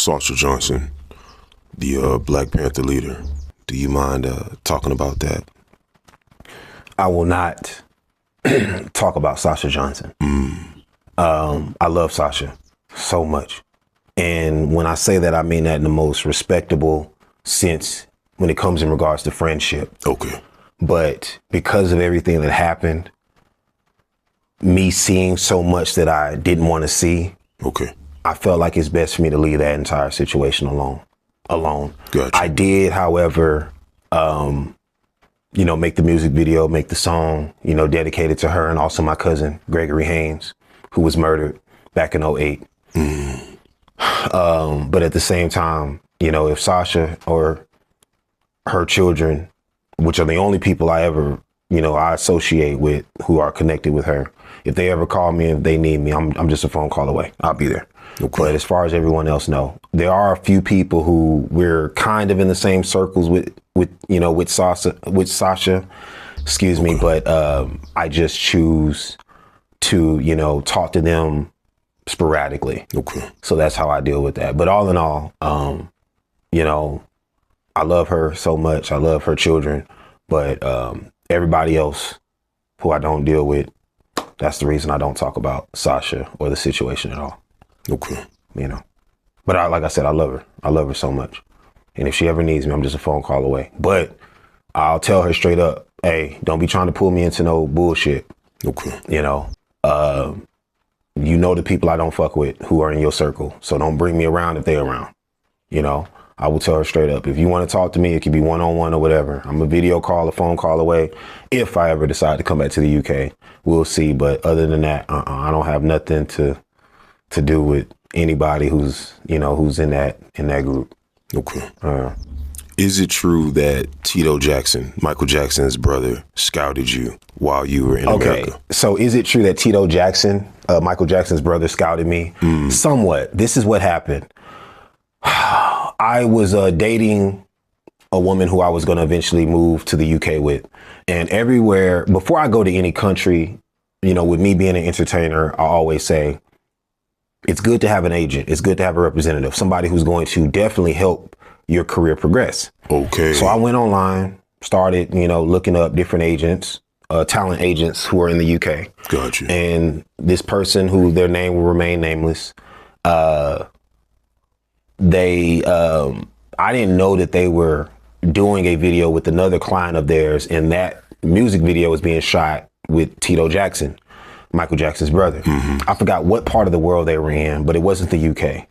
Sasha Johnson, the Black Panther leader. Do you mind talking about that? I will not talk about Sasha Johnson. I love Sasha so much. And when I say that, I mean that in the most respectable sense when it comes in regards to friendship. Okay. But because of everything that happened, me seeing so much that I didn't want to see, okay, I felt like it's best for me to leave that entire situation alone. Gotcha. I did, however, make the music video, make the song, dedicated to her and also my cousin, Reggie Haynes, who was murdered back in 2008. But at the same time, if Sasha or her children, which are the only people I ever, I associate with who are connected with her, if they ever call me, if they need me, I'm just a phone call away. I'll be there. Okay. But as far as everyone else, no. There are a few people who we're kind of in the same circles with Sasha, excuse me, but I just choose to, talk to them sporadically. Okay. So that's how I deal with that. But all in all, I love her so much. I love her children, but everybody else who I don't deal with, that's the reason I don't talk about Sasha or the situation at all. Okay. But like I said, I love her. I love her so much. And if she ever needs me, I'm just a phone call away. But I'll tell her straight up, hey, don't be trying to pull me into no bullshit. Okay. The people I don't fuck with who are in your circle. So don't bring me around if they're around. I will tell her straight up. If you want to talk to me, it could be one-on-one or whatever. I'm a video call, a phone call away. If I ever decide to come back to the UK, we'll see. But other than that, I don't have nothing to do with anybody who's in that group. Okay. Is it true that Tito Jackson, Michael Jackson's brother, scouted you while you were in America? So is it true that Tito Jackson, Michael Jackson's brother, scouted me? Somewhat. This is what happened. I was dating a woman who I was going to eventually move to the UK with. And everywhere, before I go to any country, with me being an entertainer, I always say, it's good to have an agent. It's good to have a representative, somebody who's going to definitely help your career progress. Okay. So I went online, started, looking up different agents, talent agents who are in the UK. Gotcha. And this person, who their name will remain nameless, I didn't know that they were doing a video with another client of theirs, and that music video was being shot with Tito Jackson, Michael Jackson's brother. I forgot what part of the world they were in, but it wasn't the UK.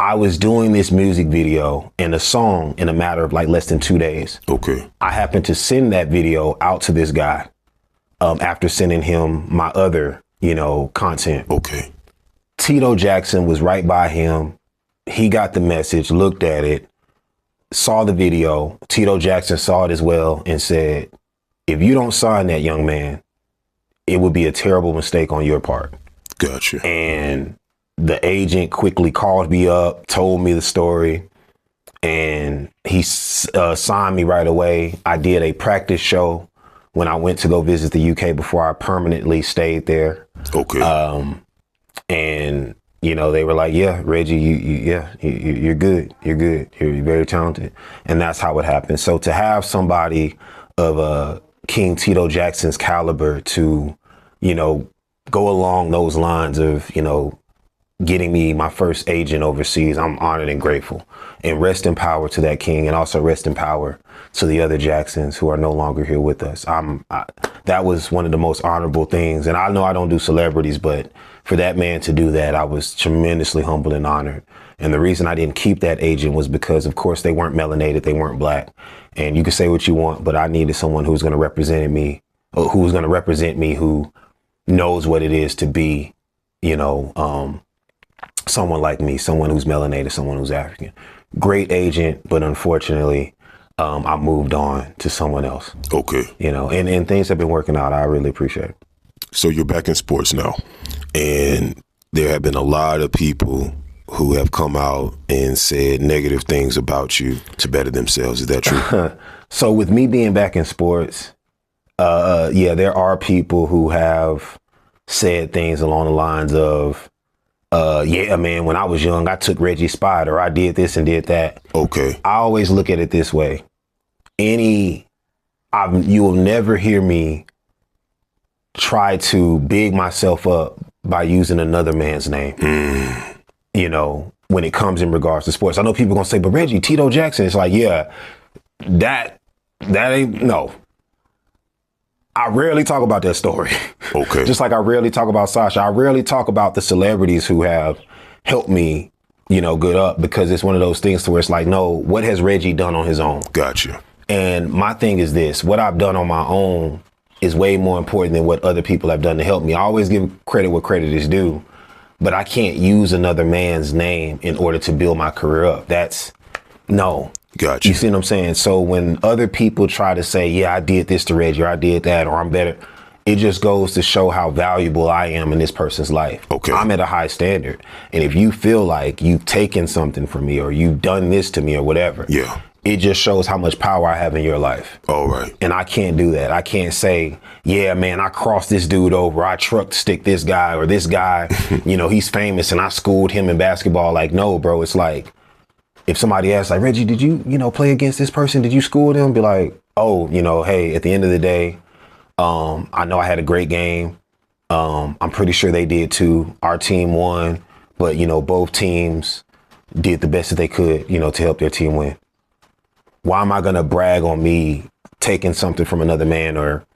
I was doing this music video and a song in a matter of like less than 2 days. Okay. I happened to send that video out to this guy after sending him my other, content. Okay. Tito Jackson was right by him. He got the message, looked at it, saw the video. Tito Jackson saw it as well and said, if you don't sign that, young man, it would be a terrible mistake on your part. Gotcha. And the agent quickly called me up, told me the story, and he signed me right away. I did a practice show when I went to go visit the UK before I permanently stayed there. Okay. And, they were like, yeah, Reggie, you're good. You're good. You're very talented. And that's how it happened. So to have somebody of King Tito Jackson's caliber to, go along those lines of, getting me my first agent overseas, I'm honored and grateful. And rest in power to that king, and also rest in power to the other Jacksons who are no longer here with us. That was one of the most honorable things. And I know I don't do celebrities, but for that man to do that, I was tremendously humbled and honored. And the reason I didn't keep that agent was because, of course, they weren't melanated, they weren't black. And you can say what you want, but I needed someone who's going to represent me, who knows what it is to be, someone like me, someone who's melanated, someone who's African. Great agent, but unfortunately, I moved on to someone else. Okay. And things have been working out. I really appreciate it. So you're back in sports now, and there have been a lot of people who have come out and said negative things about you to better themselves. Is that true? So with me being back in sports, there are people who have said things along the lines of, yeah, man, when I was young, I took Reggie's spot, or I did this and did that. Okay. I always look at it this way. You will never hear me try to big myself up by using another man's name. You know, when it comes in regards to sports. I know people are gonna say, but Reggie, Tito Jackson, it's like, yeah, that ain't, no. I rarely talk about that story. Okay. Just like I rarely talk about Sasha. I rarely talk about the celebrities who have helped me, you know, get up, because it's one of those things to where it's like, no, what has Reggie done on his own? Gotcha. And my thing is this, what I've done on my own is way more important than what other people have done to help me. I always give credit where credit is due, but I can't use another man's name in order to build my career up. No. Gotcha. You see what I'm saying? So when other people try to say, yeah, I did this to Reggie, or I did that, or I'm better, it just goes to show how valuable I am in this person's life. Okay. I'm at a high standard. And if you feel like you've taken something from me, or you've done this to me, or whatever, Yeah. it just shows how much power I have in your life. All right. And I can't do that. I can't say, yeah, man, I crossed this dude over. I truck stick this guy, or this guy, you know, he's famous and I schooled him in basketball. Like, no, bro, it's like, if somebody asks, like, Reggie, did you, play against this person? Did you school them? Be like, oh, hey, at the end of the day, I know I had a great game. I'm pretty sure they did too. Our team won, but, both teams did the best that they could, to help their team win. Why am I going to brag on me taking something from another man, or,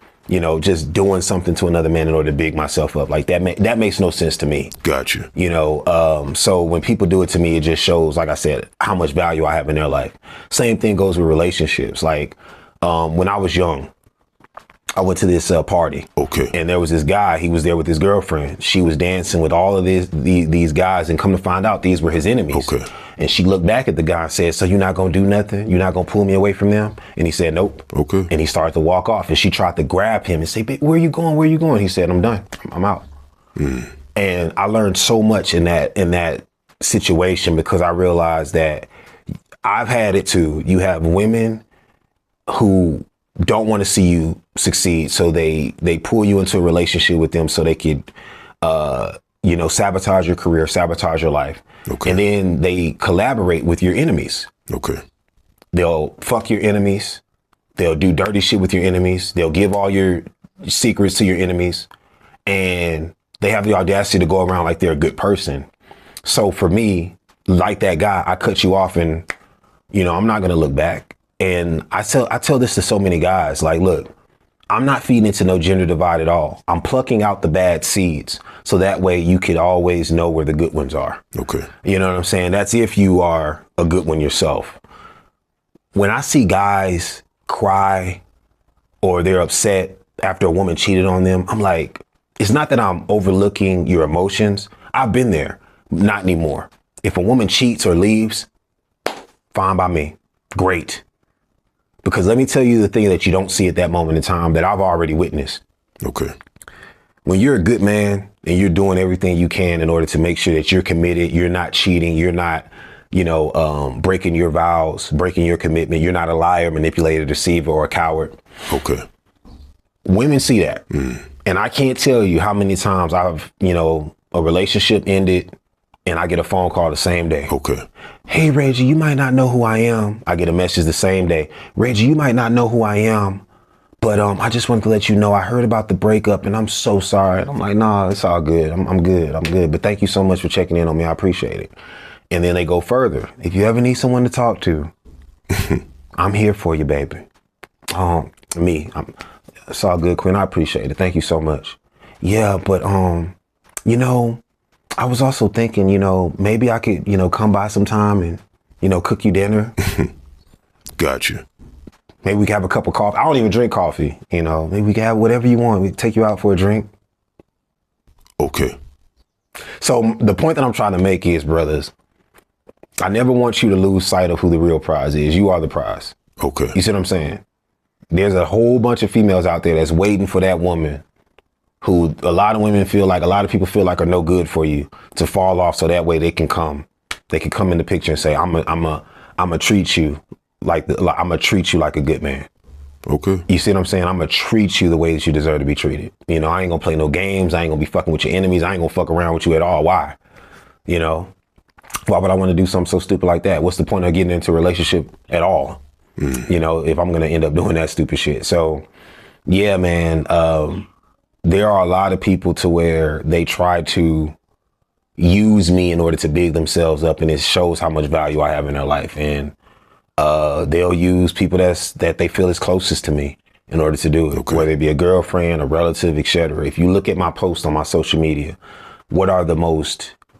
just doing something to another man in order to big myself up? Like that makes no sense to me. Gotcha. So when people do it to me, it just shows, like I said, how much value I have in their life. Same thing goes with relationships. Like when I was young, I went to this party. Okay. And there was this guy, he was there with his girlfriend. She was dancing with all of these guys, and come to find out, these were his enemies. Okay. And she looked back at the guy and said, so you're not going to do nothing? You're not going to pull me away from them? And he said, nope. Okay. And he started to walk off, and she tried to grab him and say, where are you going? Where are you going? He said, I'm done. I'm out. And I learned so much in that situation, because I realized that I've had it too. You have women who don't want to see you succeed, so they pull you into a relationship with them so they could, sabotage your career, sabotage your life. Okay. And then they collaborate with your enemies. Okay. They'll fuck your enemies. They'll do dirty shit with your enemies. They'll give all your secrets to your enemies, and they have the audacity to go around like they're a good person. So for me, like that guy, I cut you off, and, I'm not going to look back. And I tell this to so many guys, like, look, I'm not feeding into no gender divide at all. I'm plucking out the bad seeds, so that way you could always know where the good ones are. Okay. You know what I'm saying? That's if you are a good one yourself. When I see guys cry or they're upset after a woman cheated on them, I'm like, it's not that I'm overlooking your emotions. I've been there. Not anymore. If a woman cheats or leaves, fine by me. Great. Because let me tell you the thing that you don't see at that moment in time that I've already witnessed. Okay. When you're a good man and you're doing everything you can in order to make sure that you're committed, you're not cheating, you're not, breaking your vows, breaking your commitment, you're not a liar, manipulator, deceiver, or a coward. Okay. Women see that. And I can't tell you how many times I've, a relationship ended and I get a phone call the same day. Okay. Hey, Reggie, you might not know who I am. I get a message the same day. Reggie, you might not know who I am, but I just wanted to let you know I heard about the breakup and I'm so sorry. And I'm like, nah, it's all good. I'm good. I'm good. But thank you so much for checking in on me. I appreciate it. And then they go further. If you ever need someone to talk to, I'm here for you, baby. It's all good, Quinn. I appreciate it. Thank you so much. Yeah, but I was also thinking, maybe I could, come by sometime and, cook you dinner. Gotcha. Maybe we could have a cup of coffee. I don't even drink coffee, Maybe we can have whatever you want. We can take you out for a drink. Okay. So the point that I'm trying to make is, brothers, I never want you to lose sight of who the real prize is. You are the prize. Okay. You see what I'm saying? There's a whole bunch of females out there that's waiting for that woman who a lot of people feel like are no good for you to fall off, so that way they can come in the picture and say, I'm a treat you like a good man. Okay. You see what I'm saying? I'm gonna treat you the way that you deserve to be treated. I ain't gonna play no games. I ain't gonna be fucking with your enemies. I ain't gonna fuck around with you at all. Why? You know, why would I want to do something so stupid like that? What's the point of getting into a relationship at all? You know, if I'm going to end up doing that stupid shit. So, yeah, man, there are a lot of people to where they try to use me in order to big themselves up, and it shows how much value I have in their life. And they'll use people that they feel is closest to me in order to do it, whether it be a girlfriend, a relative, etc. If you look at my posts on my social media, what are the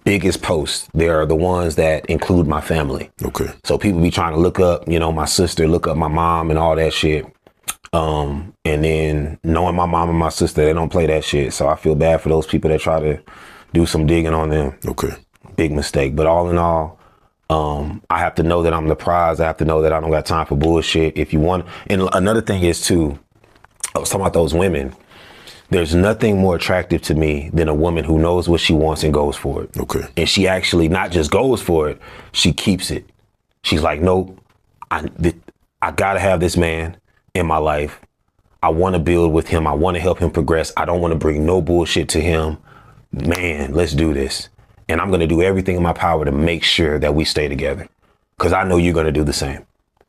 biggest posts? They are the ones that include my family. Okay. So people be trying to look up, you know, my sister, look up my mom and all that shit. And then knowing my mom and my sister, they don't play that shit. So I feel bad for those people that try to do some digging on them. Okay. Big mistake. But all in all, I have to know that I'm the prize. I have to know that I don't got time for bullshit. If you want, and another thing is too, I was talking about those women. There's nothing more attractive to me than a woman who knows what she wants and goes for it. Okay. And she actually not just goes for it, she keeps it. She's like, nope, I gotta have this man in my life. I want to build with him. I want to help him progress. I don't want to bring no bullshit to him. Man, let's do this. And I'm going to do everything in my power to make sure that we stay together, because I know you're going to do the same.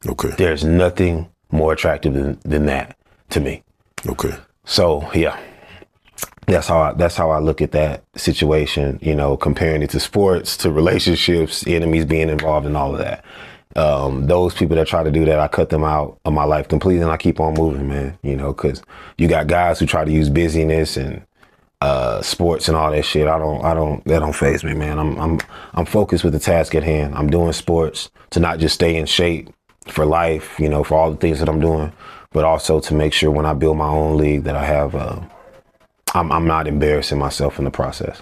Okay. There's nothing more attractive than that to me. Okay. So, yeah. That's how I look at that situation, you know, comparing it to sports, to relationships, enemies being involved in all of that. Those people that try to do that, I cut them out of my life completely, and I keep on moving, man, you know, because you got guys who try to use busyness and sports and all that shit. That don't faze me, man. I'm focused with the task at hand. I'm doing sports to not just stay in shape for life, you know, for all the things that I'm doing, but also to make sure when I build my own league that I have, I'm not embarrassing myself in the process.